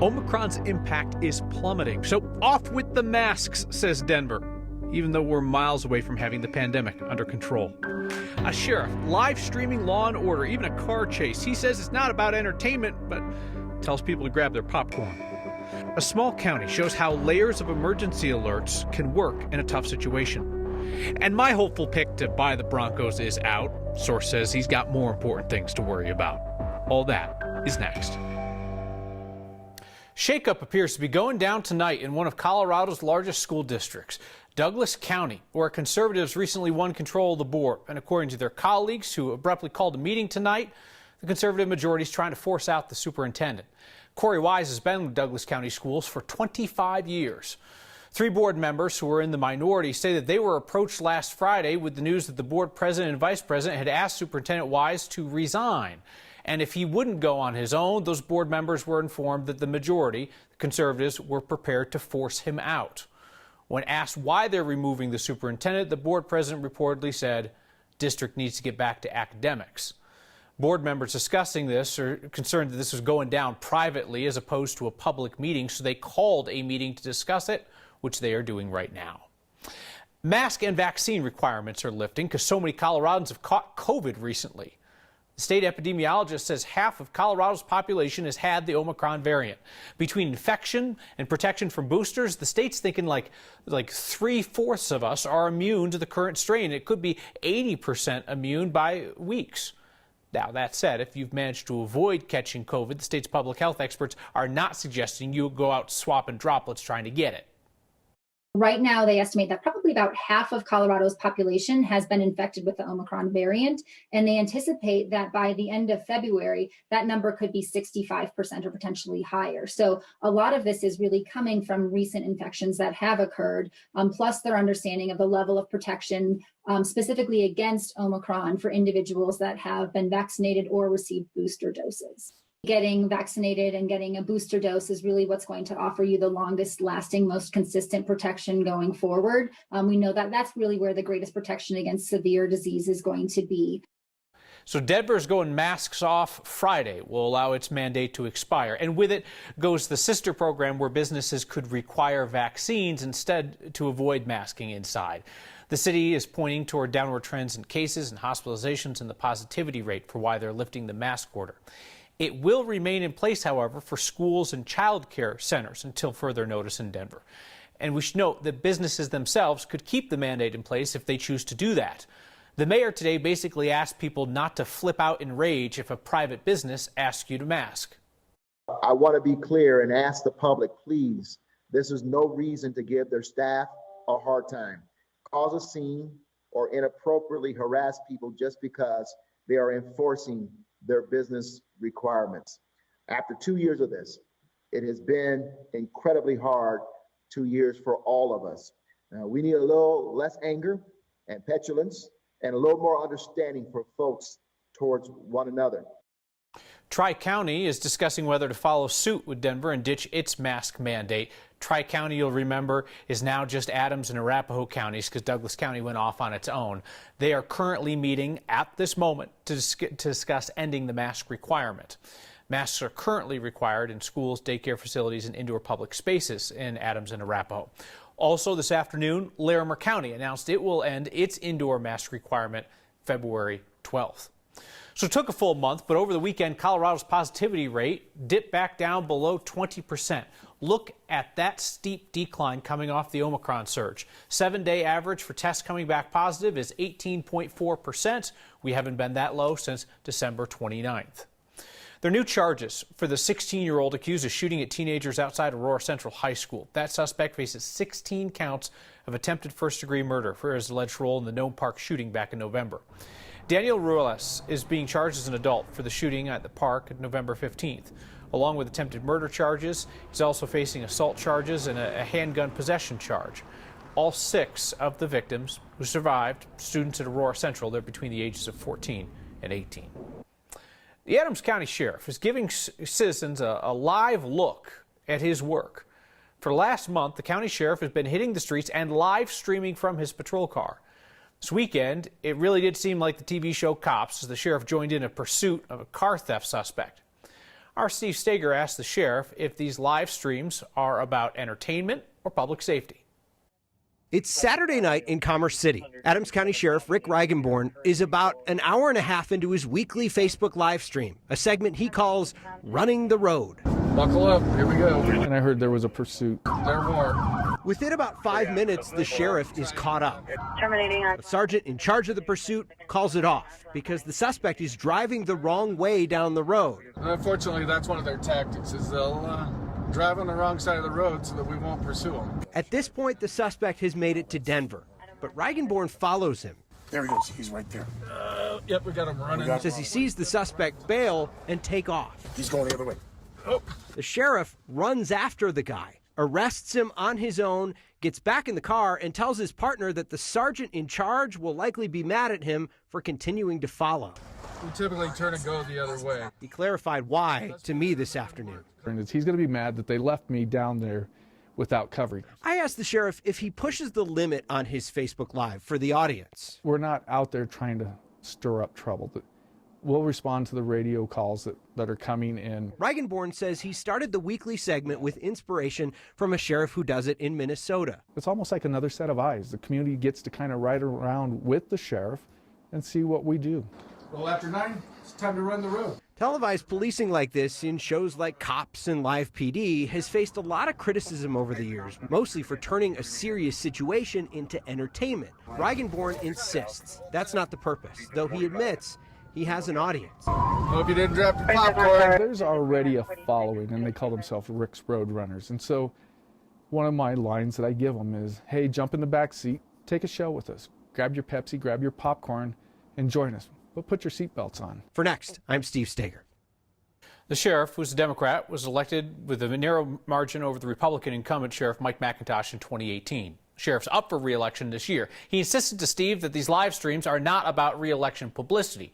Omicron's impact is plummeting, so off with the masks, says Denver, even though we're miles away from having the pandemic under control. A sheriff live streaming Law and Order, even a car chase. He says it's not about entertainment, but tells people to grab their popcorn. A small county shows how layers of emergency alerts can work in a tough situation. And my hopeful pick to buy the Broncos is out. Source says he's got more important things to worry about. All that is next. Shakeup appears to be going down tonight in one of Colorado's largest school districts, Douglas County, where conservatives recently won control of the board. And according to their colleagues who abruptly called a meeting tonight, the conservative majority is trying to force out the superintendent. Corey Wise has been with Douglas County Schools for 25 years. 3 board members who were in the minority say that they were approached last Friday with the news that the board president and vice president had asked Superintendent Wise to resign. And if he wouldn't go on his own, those board members were informed that the majority, the conservatives, were prepared to force him out. When asked why they're removing the superintendent, the board president reportedly said, "District needs to get back to academics." Board members discussing this are concerned that this was going down privately as opposed to a public meeting, so they called a meeting to discuss it, which they are doing right now. Mask and vaccine requirements are lifting because so many Coloradans have caught COVID recently. The state epidemiologist says half of Colorado's population has had the Omicron variant. Between infection and protection from boosters, the state's thinking like 3/4 of us are immune to the current strain. It could be 80% immune by weeks. Now, that said, if you've managed to avoid catching COVID, the state's public health experts are not suggesting you go out swapping droplets trying to get it. Right now, they estimate that probably about half of Colorado's population has been infected with the Omicron variant, and they anticipate that by the end of February, that number could be 65% or potentially higher. So a lot of this is really coming from recent infections that have occurred, plus their understanding of the level of protection specifically against Omicron for individuals that have been vaccinated or received booster doses. Getting vaccinated and getting a booster dose is really what's going to offer you the longest lasting, most consistent protection going forward. We know that that's really where the greatest protection against severe disease is going to be. So Denver's going masks off Friday will allow its mandate to expire. And with it goes the sister program where businesses could require vaccines instead to avoid masking inside. The city is pointing toward downward trends in cases and hospitalizations and the positivity rate for why they're lifting the mask order. It will remain in place, however, for schools and child care centers until further notice in Denver. And we should note that businesses themselves could keep the mandate in place if they choose to do that. The mayor today basically asked people not to flip out in rage if a private business asks you to mask. I want to be clear and ask the public, please, this is no reason to give their staff a hard time, cause a scene, or inappropriately harass people just because they are enforcing their business requirements. After 2 years of this, it has been incredibly hard 2 years for all of us. We need a little less anger and petulance and a little more understanding for folks towards one another. Tri-County is discussing whether to follow suit with Denver and ditch its mask mandate. Tri-County, you'll remember, is now just Adams and Arapahoe counties because Douglas County went off on its own. They are currently meeting at this moment to discuss ending the mask requirement. Masks are currently required in schools, daycare facilities, and indoor public spaces in Adams and Arapahoe. Also this afternoon, Larimer County announced it will end its indoor mask requirement February 12th. So it took a full month, but over the weekend, Colorado's positivity rate dipped back down below 20%. Look at that steep decline coming off the Omicron surge. 7-day average for tests coming back positive is 18.4%. We haven't been that low since December 29th. There are new charges for the 16-year-old accused of shooting at teenagers outside Aurora Central High School. That suspect faces 16 counts of attempted first-degree murder for his alleged role in the Nome Park shooting back in November. Daniel Ruelas is being charged as an adult for the shooting at the park November 15th. Along with attempted murder charges, he's also facing assault charges and a handgun possession charge. All 6 of the victims who survived, students at Aurora Central, they're between the ages of 14 and 18. The Adams County Sheriff is giving citizens a live look at his work. For the last month, the county sheriff has been hitting the streets and live streaming from his patrol car. This weekend, it really did seem like the TV show Cops as the sheriff joined in a pursuit of a car theft suspect. Our Steve Steger asked the sheriff if these live streams are about entertainment or public safety. It's Saturday night in Commerce City. Adams County Sheriff Rick Reigenborn is about an hour and a half into his weekly Facebook live stream, a segment he calls Running the Road. Buckle up, here we go. And I heard there was a pursuit. There more. Within about 5 minutes, the sheriff is caught up. Terminating on. The sergeant in charge of the pursuit calls it off because the suspect is driving the wrong way down the road. Unfortunately, that's one of their tactics, is they'll drive on the wrong side of the road so that we won't pursue them. At this point, the suspect has made it to Denver, but Reigenborn follows him. There he is. He's right there. Yep, we got him running. Says he sees the suspect bail and take off. He's going the other way. Oh. The sheriff runs after the guy, arrests him on his own, gets back in the car, and tells his partner that the sergeant in charge will likely be mad at him for continuing to follow. We typically turn and go the other way. He clarified why to me this afternoon. He's going to be mad that they left me down there without covering. I asked the sheriff if he pushes the limit on his Facebook Live for the audience. We're not out there trying to stir up trouble. We'll respond to the radio calls that are coming in. Reigenborn says he started the weekly segment with inspiration from a sheriff who does it in Minnesota. It's almost like another set of eyes. The community gets to kind of ride around with the sheriff and see what we do. Well, after 9, it's time to run the road. Televised policing like this in shows like Cops and Live PD has faced a lot of criticism over the years, mostly for turning a serious situation into entertainment. Reigenborn insists that's not the purpose, though he admits he has an audience. Hope you didn't drop the popcorn. There's already a following, and they call themselves Rick's Road Runners. And so one of my lines that I give them is, hey, jump in the back seat, take a show with us. Grab your Pepsi, grab your popcorn, and join us. But put your seatbelts on. For Next, I'm Steve Steger. The sheriff, who's a Democrat, was elected with a narrow margin over the Republican incumbent Sheriff Mike McIntosh in 2018. The sheriff's up for re-election this year. He insisted to Steve that these live streams are not about re-election publicity.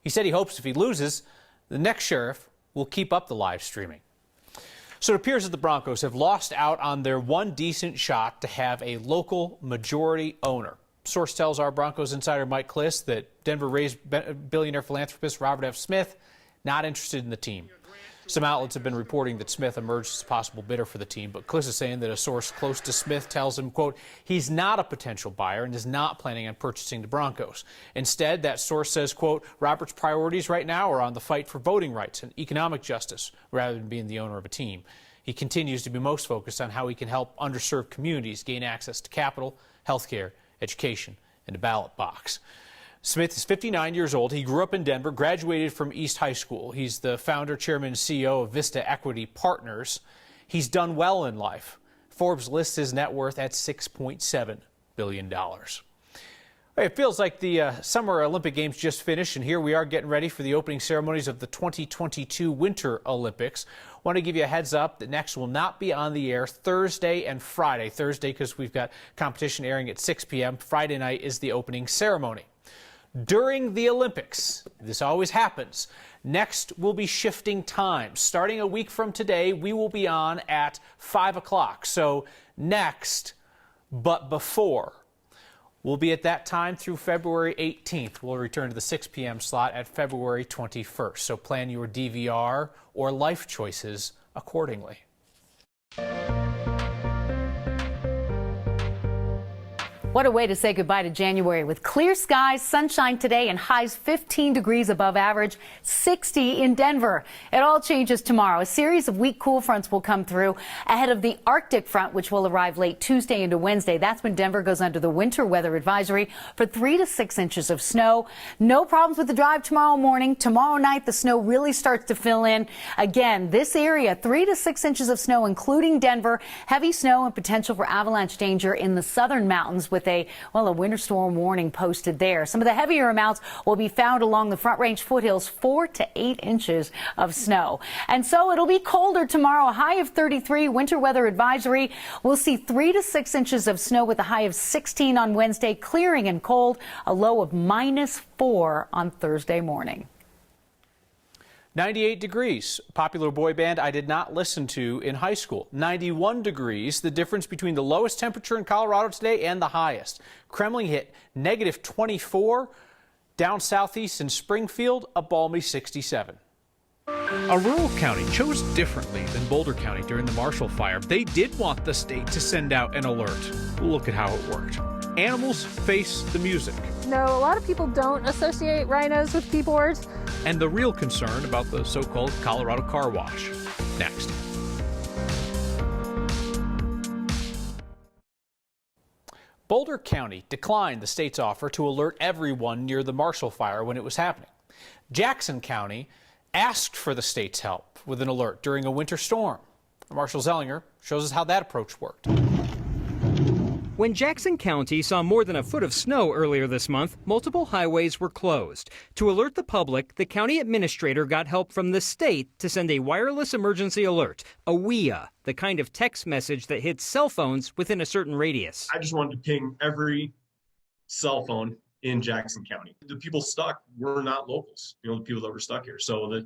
He said he hopes if he loses, the next sheriff will keep up the live streaming. So it appears that the Broncos have lost out on their one decent shot to have a local majority owner. Source tells our Broncos insider Mike Kliss that Denver raised billionaire philanthropist Robert F. Smith not interested in the team. Some outlets have been reporting that Smith emerged as a possible bidder for the team, but Kliss is saying that a source close to Smith tells him, quote, he's not a potential buyer and is not planning on purchasing the Broncos. Instead, that source says, quote, Robert's priorities right now are on the fight for voting rights and economic justice rather than being the owner of a team. He continues to be most focused on how he can help underserved communities gain access to capital, health care, education, and a ballot box. Smith is 59 years old. He grew up in Denver, graduated from East High School. He's the founder, chairman, and CEO of Vista Equity Partners. He's done well in life. Forbes lists his net worth at $6.7 billion. It feels like the Summer Olympic Games just finished, and here we are getting ready for the opening ceremonies of the 2022 Winter Olympics. Want to give you a heads up that next will not be on the air Thursday and Friday. Thursday because we've got competition airing at 6 p.m. Friday night is the opening ceremony. During the Olympics, this always happens, next we'll be shifting times. Starting a week from today, we will be on at 5 o'clock. So next, but before. We'll be at that time through February 18th. We'll return to the 6 p.m. slot at February 21st. So plan your DVR or life choices accordingly. What a way to say goodbye to January with clear skies, sunshine today, and highs 15 degrees above average, 60 in Denver. It all changes tomorrow. A series of weak cool fronts will come through ahead of the Arctic front, which will arrive late Tuesday into Wednesday. That's when Denver goes under the winter weather advisory for 3 to 6 inches of snow. No problems with the drive tomorrow morning. Tomorrow night, the snow really starts to fill in. Again, this area, 3 to 6 inches of snow, including Denver. Heavy snow and potential for avalanche danger in the southern mountains with a winter storm warning posted there. Some of the heavier amounts will be found along the Front Range foothills, 4 to 8 inches of snow. And so it'll be colder tomorrow, a high of 33, winter weather advisory. We'll see 3 to 6 inches of snow with a high of 16 on Wednesday, clearing and cold, a low of -4 on Thursday morning. 98 degrees, popular boy band I did not listen to in high school. 91 degrees, the difference between the lowest temperature in Colorado today and the highest. Kremling hit -24, down southeast in Springfield, a balmy 67. A rural county chose differently than Boulder County during the Marshall Fire. They did want the state to send out an alert. Look at how it worked. Animals face the music. No, a lot of people don't associate rhinos with keyboards. And the real concern about the so-called Colorado car wash. Next. Boulder County declined the state's offer to alert everyone near the Marshall Fire when it was happening. Jackson County asked for the state's help with an alert during a winter storm. Marshall Zellinger shows us how that approach worked. When Jackson County saw more than a foot of snow earlier this month, multiple highways were closed. To alert the public, the county administrator got help from the state to send a wireless emergency alert, a WIA, the kind of text message that hits cell phones within a certain radius. I just wanted to ping every cell phone in Jackson County. The people stuck were not locals, the people that were stuck here. So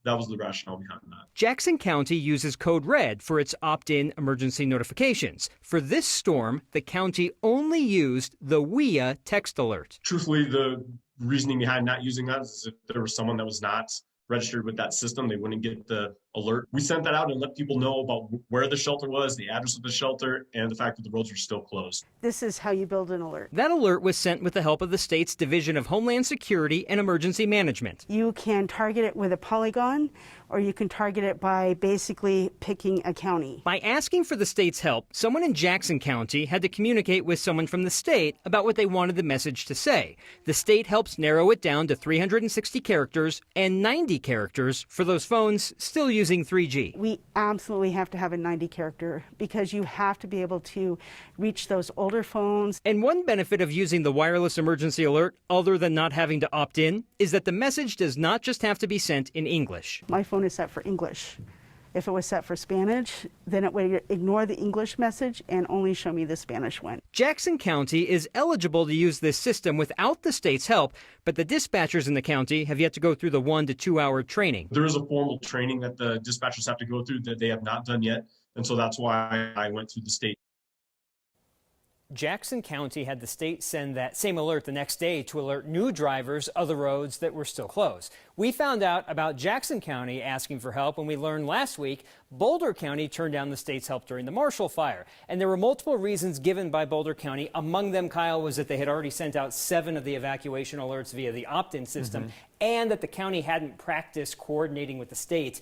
that was the rationale behind that. Jackson County uses code red for its opt-in emergency notifications. For this storm, the county only used the WIA text alert. Truthfully, the reasoning behind not using that is if there was someone that was not registered with that system, they wouldn't get the alert. We sent that out and let people know about where the shelter was, the address of the shelter, and the fact that the roads were still closed. This is how you build an alert. That alert was sent with the help of the state's Division of Homeland Security and Emergency Management. You can target it with a polygon, or you can target it by basically picking a county. By asking for the state's help, someone in Jackson County had to communicate with someone from the state about what they wanted the message to say. The state helps narrow it down to 360 characters and 90 characters for those phones still using 3G. We absolutely have to have a 90 character because you have to be able to reach those older phones. And one benefit of using the wireless emergency alert, other than not having to opt in, is that the message does not just have to be sent in English. My phone is set for English. If it was set for Spanish, then it would ignore the English message and only show me the Spanish one. Jackson County is eligible to use this system without the state's help, but the dispatchers in the county have yet to go through the 1 to 2 hour training. There is a formal training that the dispatchers have to go through that they have not done yet, and so that's why I went through the state. Jackson County had the state send that same alert the next day to alert new drivers of the roads that were still closed. We found out about Jackson County asking for help when we learned last week Boulder County turned down the state's help during the Marshall Fire. And there were multiple reasons given by Boulder County. Among them, Kyle, was that they had already sent out 7 of the evacuation alerts via the opt-in system, and that the county hadn't practiced coordinating with the state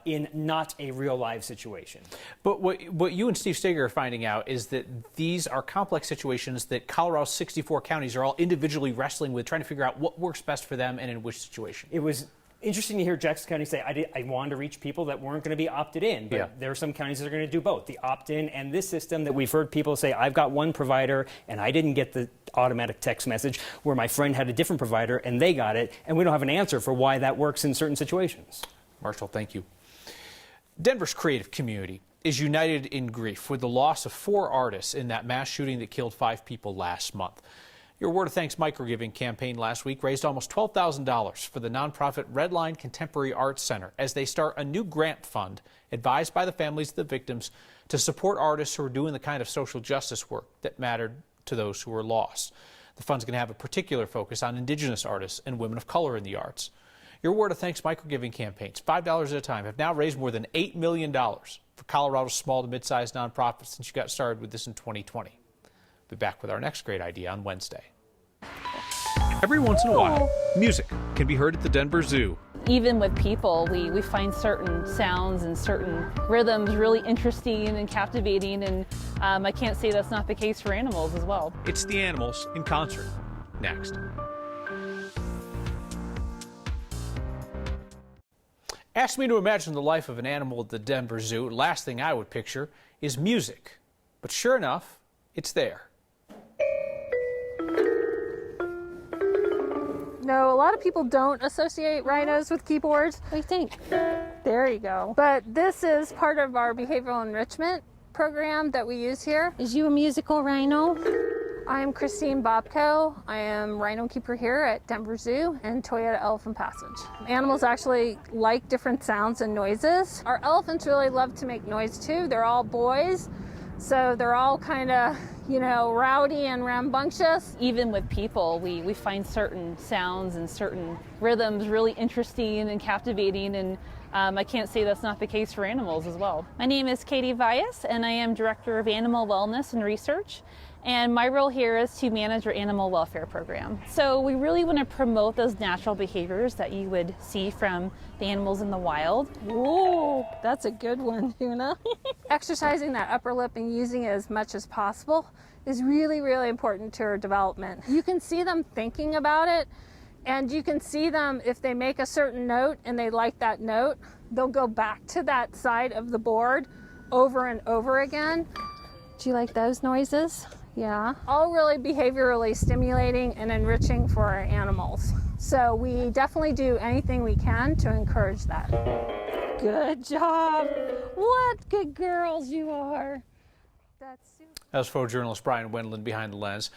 in not a real live situation. But what you and Steve Steger are finding out is that these are complex situations that Colorado's 64 counties are all individually wrestling with, trying to figure out what works best for them and in which situation. It was interesting to hear Jackson County say, I wanted to reach people that weren't going to be opted in, but there are some counties that are going to do both, the opt-in and this system that we've heard people say, I've got one provider and I didn't get the automatic text message, where my friend had a different provider and they got it, and we don't have an answer for why that works in certain situations. Marshall, thank you. Denver's creative community is united in grief with the loss of 4 artists in that mass shooting that killed 5 people last month. Your Word of Thanks microgiving campaign last week raised almost $12,000 for the nonprofit Redline Contemporary Arts Center as they start a new grant fund advised by the families of the victims to support artists who are doing the kind of social justice work that mattered to those who were lost. The fund's going to have a particular focus on Indigenous artists and women of color in the arts. Your Word of Thanks microgiving campaigns, $5 at a time, have now raised more than $8 million for Colorado's small to mid-sized nonprofits since you got started with this in 2020. We'll be back with our next great idea on Wednesday. Every once in a while, music can be heard at the Denver Zoo. Even with people, we find certain sounds and certain rhythms really interesting and captivating, and I can't say that's not the case for animals as well. It's the animals in concert. Next. Ask me to imagine the life of an animal at the Denver Zoo. Last thing I would picture is music. But sure enough, it's there. No, a lot of people don't associate rhinos with keyboards. What do you think? There you go. But this is part of our behavioral enrichment program that we use here. Is you a musical rhino? I am Christine Bobko. I am rhino keeper here at Denver Zoo and Toyota Elephant Passage. Animals actually like different sounds and noises. Our elephants really love to make noise too. They're all boys. So they're all kind of, you know, rowdy and rambunctious. Even with people, we find certain sounds and certain rhythms really interesting and captivating, and I can't say that's not the case for animals as well. My name is Katie Vyas, and I am Director of Animal Wellness and Research. And my role here is to manage our animal welfare program. So we really want to promote those natural behaviors that you would see from the animals in the wild. Ooh, that's a good one, Tuna. Exercising that upper lip and using it as much as possible is really, really important to our development. You can see them thinking about it, and you can see them, if they make a certain note and they like that note, they'll go back to that side of the board over and over again. Do you like those noises? Yeah, all really behaviorally stimulating and enriching for our animals. So we definitely do anything we can to encourage that. Good job. What good girls you are. That was photojournalist Brian Wendland behind the lens.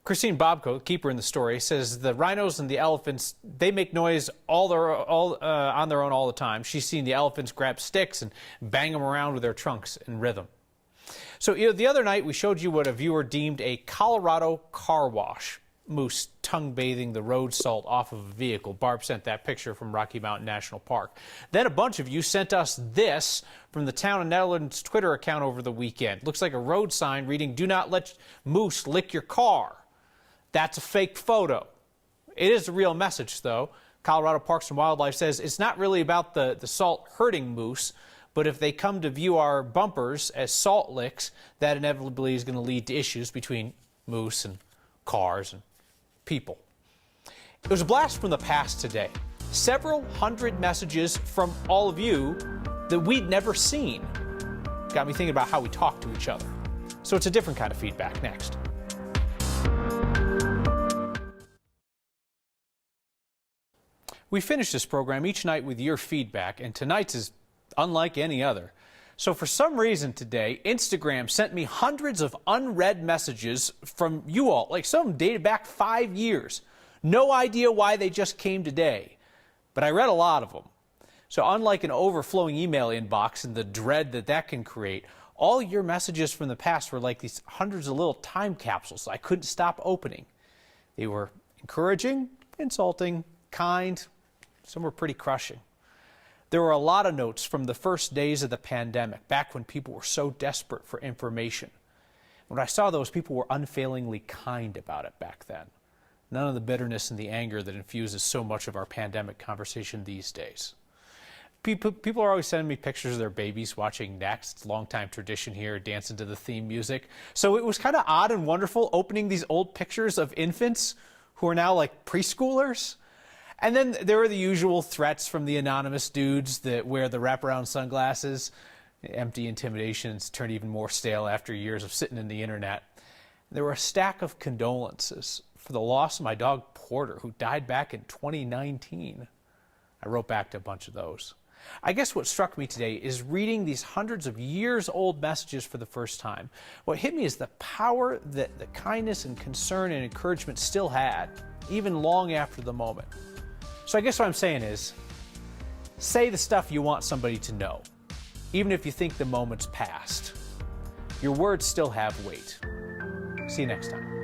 Christine Bobko, keeper in the story, says the rhinos and the elephants, they make noise on their own all the time. She's seen the elephants grab sticks and bang them around with their trunks in rhythm. So the other night we showed you what a viewer deemed a Colorado car wash. Moose tongue bathing the road salt off of a vehicle. Barb sent that picture from Rocky Mountain National Park. Then a bunch of you sent us this from the Town of Netherlands Twitter account over the weekend. Looks like a road sign reading, "Do not let moose lick your car." That's a fake photo. It is a real message, though. Colorado Parks and Wildlife says it's not really about the salt hurting moose, but if they come to view our bumpers as salt licks, that inevitably is going to lead to issues between moose and cars and people. It was a blast from the past today. Several hundred messages from all of you that we'd never seen. Got me thinking about how we talk to each other. So it's a different kind of feedback next. We finish this program each night with your feedback, and tonight's is unlike any other. So for some reason today, Instagram sent me hundreds of unread messages from you all, like some dated back 5 years. No idea why they just came today, but I read a lot of them. So unlike an overflowing email inbox and the dread that can create, all your messages from the past were like these hundreds of little time capsules I couldn't stop opening. They were encouraging, insulting, kind. Some were pretty crushing. There were a lot of notes from the first days of the pandemic, back when people were so desperate for information. When I saw those, people were unfailingly kind about it back then. None of the bitterness and the anger that infuses so much of our pandemic conversation these days. People are always sending me pictures of their babies watching Next. It's a long-time tradition here, dancing to the theme music. So it was kind of odd and wonderful opening these old pictures of infants who are now like preschoolers. And then there were the usual threats from the anonymous dudes that wear the wraparound sunglasses. Empty intimidations turned even more stale after years of sitting in the internet. There were a stack of condolences for the loss of my dog Porter, who died back in 2019. I wrote back to a bunch of those. I guess what struck me today is reading these hundreds of years old messages for the first time. What hit me is the power that the kindness and concern and encouragement still had, even long after the moment. So I guess what I'm saying is, say the stuff you want somebody to know, even if you think the moment's past. Your words still have weight. See you next time.